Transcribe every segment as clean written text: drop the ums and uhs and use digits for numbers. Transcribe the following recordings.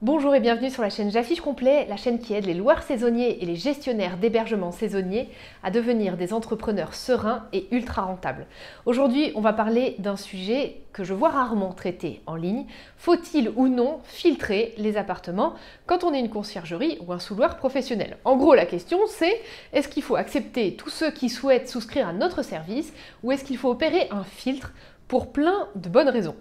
Bonjour et bienvenue sur la chaîne J'affiche complet, la chaîne qui aide les loueurs saisonniers et les gestionnaires d'hébergements saisonniers à devenir des entrepreneurs sereins et ultra rentables. Aujourd'hui, on va parler d'un sujet que je vois rarement traité en ligne. Faut-il ou non filtrer les appartements quand on est une conciergerie ou un sous-loueur professionnel? En gros, la question c'est, est-ce qu'il faut accepter tous ceux qui souhaitent souscrire à notre service ou est-ce qu'il faut opérer un filtre pour plein de bonnes raisons?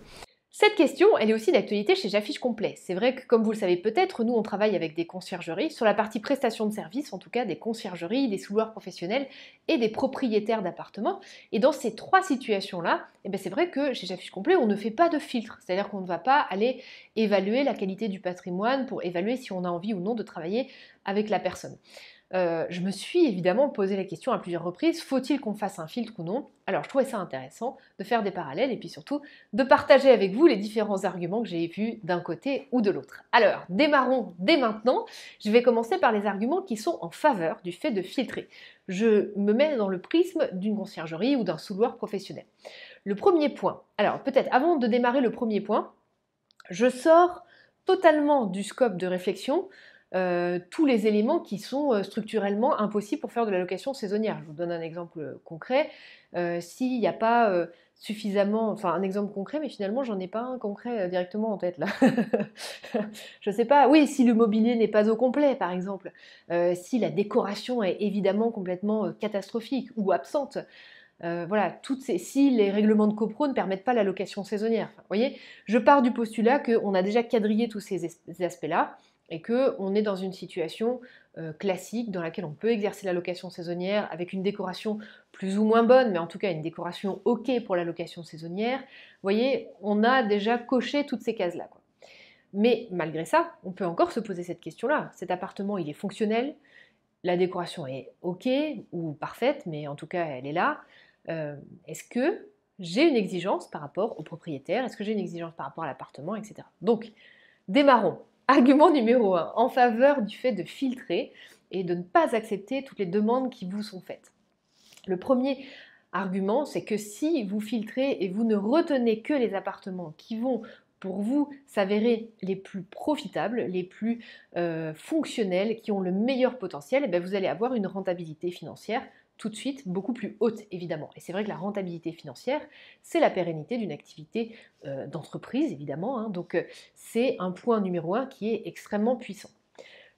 Cette question, elle est aussi d'actualité chez J'affiche complet. C'est vrai que, comme vous le savez peut-être, nous on travaille avec des conciergeries, sur la partie prestation de services, en tout cas des conciergeries, des sous-loueurs professionnels et des propriétaires d'appartements. Et dans ces trois situations-là, c'est vrai que chez J'affiche complet, on ne fait pas de filtre. C'est-à-dire qu'on ne va pas aller évaluer la qualité du patrimoine pour évaluer si on a envie ou non de travailler avec la personne. Je me suis évidemment posé la question à plusieurs reprises, faut-il qu'on fasse un filtre ou non? Alors je trouvais ça intéressant de faire des parallèles et puis surtout de partager avec vous les différents arguments que j'ai vus d'un côté ou de l'autre. Alors démarrons dès maintenant, je vais commencer par les arguments qui sont en faveur du fait de filtrer. Je me mets dans le prisme d'une conciergerie ou d'un sous-loueur professionnel. Le premier point, alors peut-être avant de démarrer le premier point, je sors totalement du scope de réflexion tous les éléments qui sont structurellement impossibles pour faire de la location saisonnière. Je vous donne un exemple concret. S'il n'y a pas suffisamment, enfin un exemple concret, mais finalement j'en ai pas un concret directement en tête là. Je sais pas, oui, si le mobilier n'est pas au complet par exemple, si la décoration est évidemment complètement catastrophique ou absente, voilà, si les règlements de copro ne permettent pas la location saisonnière. Enfin, vous voyez, je pars du postulat qu'on a déjà quadrillé tous ces aspects-là et qu'on est dans une situation classique dans laquelle on peut exercer la location saisonnière avec une décoration plus ou moins bonne, mais en tout cas une décoration OK pour la location saisonnière. Vous voyez, on a déjà coché toutes ces cases-là, quoi. Mais malgré ça, on peut encore se poser cette question-là. Cet appartement, il est fonctionnel, la décoration est OK ou parfaite, mais en tout cas, elle est là. Est-ce que j'ai une exigence par rapport au propriétaire? Est-ce que j'ai une exigence par rapport à l'appartement, etc. Donc, démarrons. Argument numéro 1, en faveur du fait de filtrer et de ne pas accepter toutes les demandes qui vous sont faites. Le premier argument, c'est que si vous filtrez et vous ne retenez que les appartements qui vont pour vous s'avérer les plus profitables, les plus fonctionnels, qui ont le meilleur potentiel, vous allez avoir une rentabilité financière tout de suite beaucoup plus haute, évidemment. Et c'est vrai que la rentabilité financière, c'est la pérennité d'une activité d'entreprise, évidemment. Hein. Donc c'est un point numéro 1 qui est extrêmement puissant.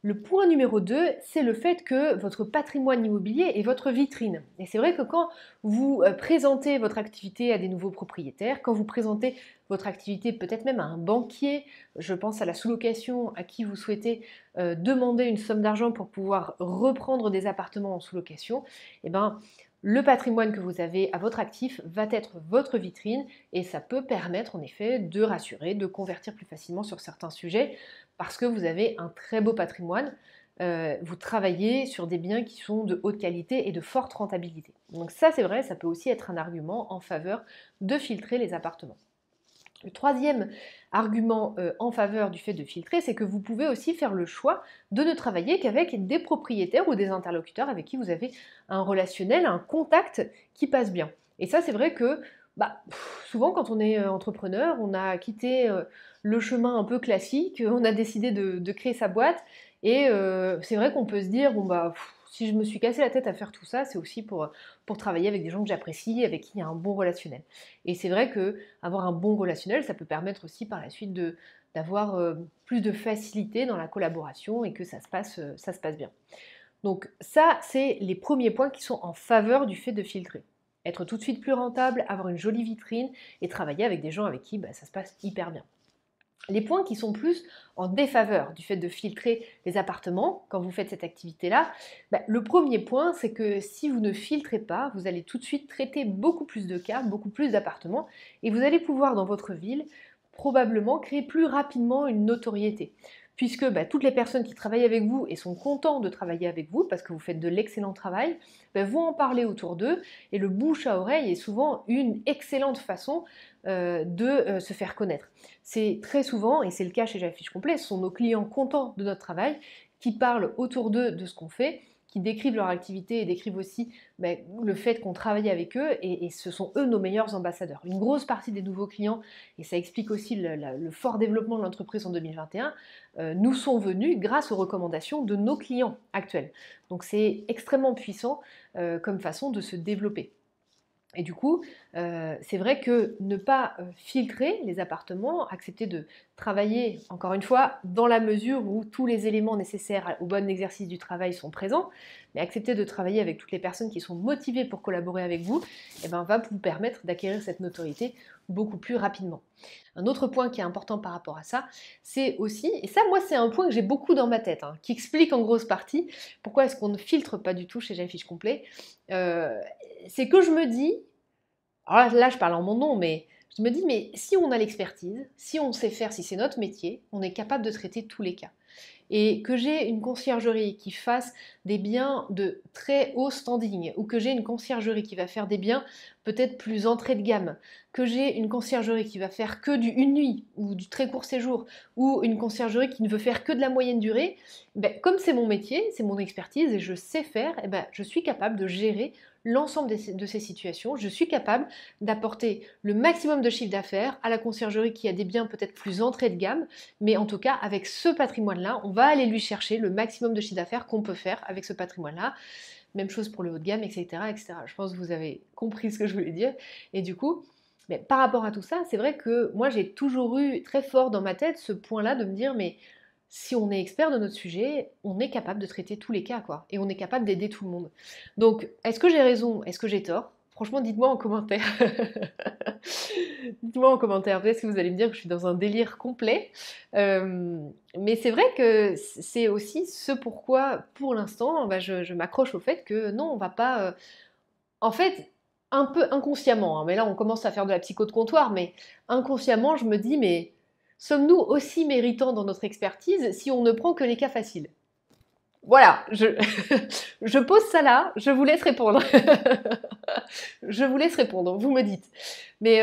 Le point numéro 2, c'est le fait que votre patrimoine immobilier est votre vitrine. Et c'est vrai que quand vous présentez votre activité à des nouveaux propriétaires, quand vous présentez votre activité peut-être même à un banquier, je pense à la sous-location à qui vous souhaitez demander une somme d'argent pour pouvoir reprendre des appartements en sous-location, le patrimoine que vous avez à votre actif va être votre vitrine et ça peut permettre en effet de rassurer, de convertir plus facilement sur certains sujets parce que vous avez un très beau patrimoine, vous travaillez sur des biens qui sont de haute qualité et de forte rentabilité. Donc ça c'est vrai, ça peut aussi être un argument en faveur de filtrer les appartements. Le troisième argument en faveur du fait de filtrer, c'est que vous pouvez aussi faire le choix de ne travailler qu'avec des propriétaires ou des interlocuteurs avec qui vous avez un relationnel, un contact qui passe bien. Et ça, c'est vrai que souvent quand on est entrepreneur, on a quitté le chemin un peu classique, on a décidé de créer sa boîte et c'est vrai qu'on peut se dire, si je me suis cassé la tête à faire tout ça, c'est aussi pour travailler avec des gens que j'apprécie, avec qui il y a un bon relationnel. Et c'est vrai qu'avoir un bon relationnel, ça peut permettre aussi par la suite d'avoir plus de facilité dans la collaboration et que ça se passe bien. Donc ça, c'est les premiers points qui sont en faveur du fait de filtrer. Être tout de suite plus rentable, avoir une jolie vitrine et travailler avec des gens avec qui ça se passe hyper bien. Les points qui sont plus en défaveur du fait de filtrer les appartements quand vous faites cette activité-là, le premier point, c'est que si vous ne filtrez pas, vous allez tout de suite traiter beaucoup plus de cas, beaucoup plus d'appartements, et vous allez pouvoir dans votre ville probablement créer plus rapidement une notoriété. Puisque toutes les personnes qui travaillent avec vous et sont contents de travailler avec vous, parce que vous faites de l'excellent travail, vont en parler autour d'eux, et le bouche à oreille est souvent une excellente façon de se faire connaître. C'est très souvent, et c'est le cas chez J'affiche complet, ce sont nos clients contents de notre travail qui parlent autour d'eux de ce qu'on fait, qui décrivent leur activité et décrivent aussi le fait qu'on travaille avec eux, et ce sont eux nos meilleurs ambassadeurs. Une grosse partie des nouveaux clients, et ça explique aussi le fort développement de l'entreprise en 2021, nous sont venus grâce aux recommandations de nos clients actuels. Donc c'est extrêmement puissant comme façon de se développer. Et du coup, c'est vrai que ne pas filtrer les appartements, accepter de travailler, encore une fois, dans la mesure où tous les éléments nécessaires au bon exercice du travail sont présents, mais accepter de travailler avec toutes les personnes qui sont motivées pour collaborer avec vous, va vous permettre d'acquérir cette notoriété beaucoup plus rapidement. Un autre point qui est important par rapport à ça, c'est aussi, et ça moi c'est un point que j'ai beaucoup dans ma tête, qui explique en grosse partie pourquoi est-ce qu'on ne filtre pas du tout chez J'affiche complet, c'est que je me dis, alors là je parle en mon nom, mais je me dis, mais si on a l'expertise, si on sait faire, si c'est notre métier, on est capable de traiter tous les cas. Et que j'ai une conciergerie qui fasse des biens de très haut standing, ou que j'ai une conciergerie qui va faire des biens peut-être plus entrée de gamme, que j'ai une conciergerie qui va faire que du une nuit, ou du très court séjour, ou une conciergerie qui ne veut faire que de la moyenne durée, comme c'est mon métier, c'est mon expertise, et je sais faire, je suis capable de gérer l'ensemble de ces situations. Je suis capable d'apporter le maximum de chiffre d'affaires à la conciergerie qui a des biens peut-être plus entrée de gamme, mais en tout cas, avec ce patrimoine-là, on va aller lui chercher le maximum de chiffre d'affaires qu'on peut faire avec ce patrimoine-là. Même chose pour le haut de gamme, etc., etc. Je pense que vous avez compris ce que je voulais dire. Et du coup, par rapport à tout ça, c'est vrai que moi, j'ai toujours eu très fort dans ma tête ce point-là de me dire, mais si on est expert de notre sujet, on est capable de traiter tous les cas, quoi. Et on est capable d'aider tout le monde. Donc, est-ce que j'ai raison? Est-ce que j'ai tort? Franchement, dites-moi en commentaire. Dites-moi en commentaire. Peut-être que vous allez me dire que je suis dans un délire complet. Mais c'est vrai que c'est aussi ce pourquoi, pour l'instant, je m'accroche au fait que non, on va pas... En fait, un peu inconsciemment, mais là on commence à faire de la psycho de comptoir, mais inconsciemment, je me dis, mais sommes-nous aussi méritants dans notre expertise si on ne prend que les cas faciles? Voilà, je pose ça là, je vous laisse répondre. Je vous laisse répondre, vous me dites. Mais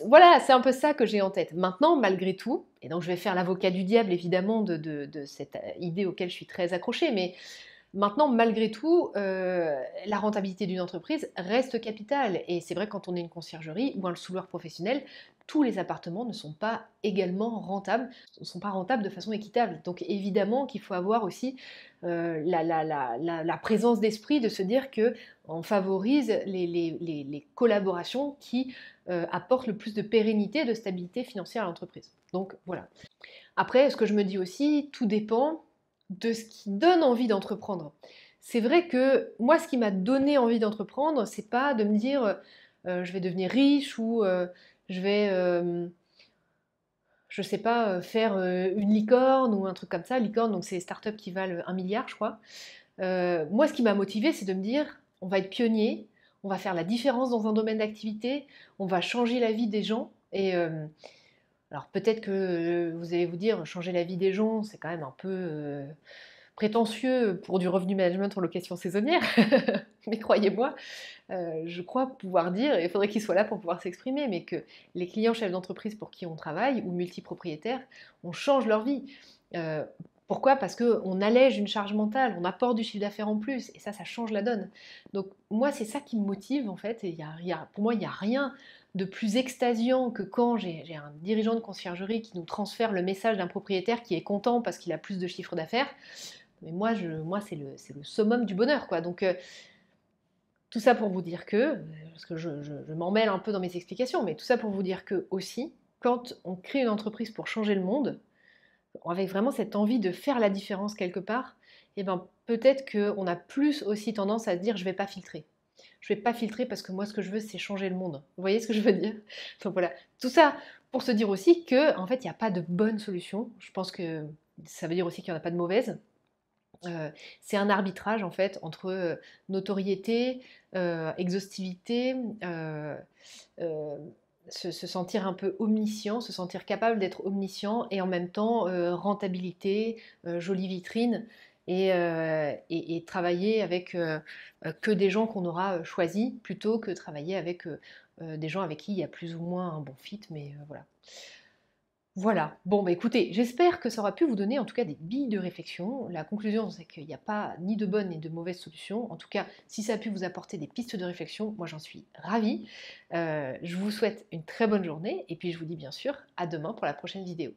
voilà, c'est un peu ça que j'ai en tête. Maintenant, malgré tout, et donc je vais faire l'avocat du diable évidemment de cette idée auquel je suis très accrochée, mais maintenant, malgré tout, la rentabilité d'une entreprise reste capitale. Et c'est vrai quand on est une conciergerie ou un sous-loueur professionnel, tous les appartements ne sont pas également rentables, ne sont pas rentables de façon équitable. Donc évidemment qu'il faut avoir aussi la présence d'esprit de se dire qu'on favorise les collaborations qui apportent le plus de pérennité et de stabilité financière à l'entreprise. Donc voilà. Après, ce que je me dis aussi, tout dépend de ce qui donne envie d'entreprendre. C'est vrai que moi, ce qui m'a donné envie d'entreprendre, c'est pas de me dire je vais devenir riche ou je vais, je sais pas, faire une licorne ou un truc comme ça. Licorne, donc c'est les startups qui valent 1 milliard, je crois. Moi, ce qui m'a motivée, c'est de me dire on va être pionnier, on va faire la différence dans un domaine d'activité, on va changer la vie des gens. Et alors peut-être que vous allez vous dire changer la vie des gens, c'est quand même un peu prétentieux pour du revenu management en location saisonnière, mais croyez-moi, je crois pouvoir dire, et il faudrait qu'il soit là pour pouvoir s'exprimer, mais que les clients chefs d'entreprise pour qui on travaille, ou multipropriétaires, on change leur vie. Pourquoi? Parce qu'on allège une charge mentale, on apporte du chiffre d'affaires en plus, et ça change la donne. Donc moi, c'est ça qui me motive en fait, et pour moi, il n'y a rien de plus extasiant que quand j'ai un dirigeant de conciergerie qui nous transfère le message d'un propriétaire qui est content parce qu'il a plus de chiffre d'affaires. Mais moi, c'est le summum du bonheur, quoi. Donc, tout ça pour vous dire que, parce que je m'en mêle un peu dans mes explications, mais tout ça pour vous dire que aussi, quand on crée une entreprise pour changer le monde, avec vraiment cette envie de faire la différence quelque part, peut-être qu'on a plus aussi tendance à se dire je ne vais pas filtrer. Je ne vais pas filtrer parce que moi, ce que je veux, c'est changer le monde. Vous voyez ce que je veux dire? Donc voilà, tout ça pour se dire aussi que, en fait, il n'y a pas de bonne solution. Je pense que ça veut dire aussi qu'il n'y en a pas de mauvaise. C'est un arbitrage en fait entre notoriété, exhaustivité, se sentir un peu omniscient, se sentir capable d'être omniscient et en même temps rentabilité, jolie vitrine et travailler avec que des gens qu'on aura choisis plutôt que travailler avec des gens avec qui il y a plus ou moins un bon fit, mais voilà. Voilà. Bon, bah écoutez, j'espère que ça aura pu vous donner en tout cas des billes de réflexion. La conclusion, c'est qu'il n'y a pas ni de bonne ni de mauvaise solution. En tout cas, si ça a pu vous apporter des pistes de réflexion, moi j'en suis ravie. Je vous souhaite une très bonne journée et puis je vous dis bien sûr à demain pour la prochaine vidéo.